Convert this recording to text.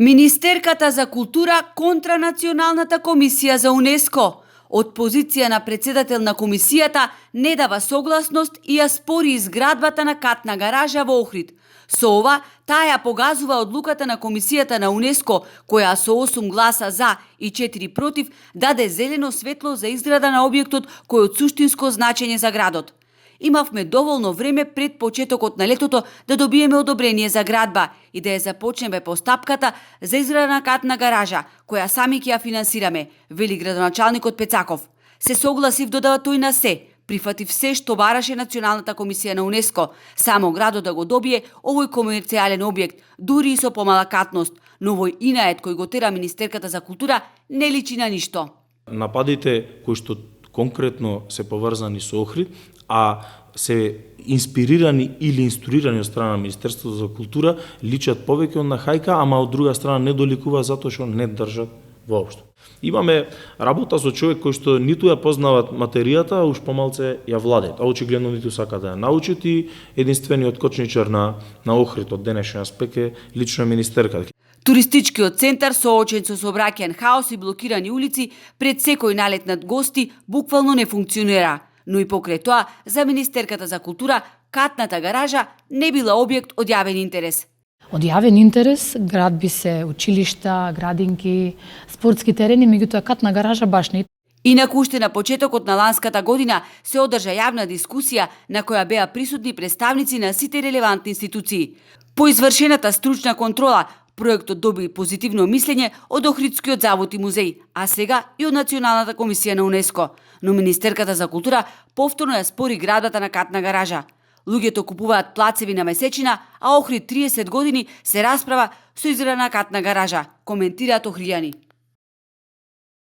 Министерката за култура контра Националната комисија за УНЕСКО. Од позиција на председател на комисијата не дава согласност и ја спори изградбата на катна гаража во Охрид. Со ова, таа ја погазува одлуката на комисијата на УНЕСКО, која со 8 гласа за и 4 против даде зелено светло за изграда на објектот кој од суштинско значење за градот. Имавме доволно време пред почетокот на летото да добиеме одобрение за градба и да ја започнеме постапката за изграда на катна гаража, која сами ќе ја финансираме, вели градоначалникот Пецаков. Се согласив, додава тој, на се, прифатив се што бараше Националната комисија на УНЕСКО, само градот да го добие овој комерцијален објект, дури и со помала катност, но овој инает кој го тера Министерката за култура не личи на ништо. Нападите кои што конкретно се поврзани со Охрид, а се инспирирани или инструирани од страна на Министерството за култура, личат повеќе од на хајка, ама од друга страна не доликува затоа што не држат воопшто. Имаме работа со човек кој што ниту ја познават материјата, а уж помалце ја владеат, а очигледно ниту сака да ја научат, и единствениот кочничар на Охрид од денешен аспект е лично министерката. Туристичкиот центар соочен со сообраќаен хаос и блокирани улици пред секој налет над гости буквално не функционира. Но и покрај тоа, за Министерката за култура, катната гаража не била објект од јавен интерес. Од јавен интерес градби се училишта, градинки, спортски терени, меѓутоа катна гаража баш не. Инаку уште на почетокот на ланската година се одржа јавна дискусија на која беа присутни представници на сите релевантни институции. По извршената стручна контрола, проектот доби позитивно мислење од Охридскиот завод и музеј, а сега и од Националната комисија на УНЕСКО. Но Министерката за култура повторно ја спори градбата на катна гаража. Луѓето купуваат плацеви на месечина, а Охрид 30 години се расправа со изграда на катна гаража, коментираат охријани.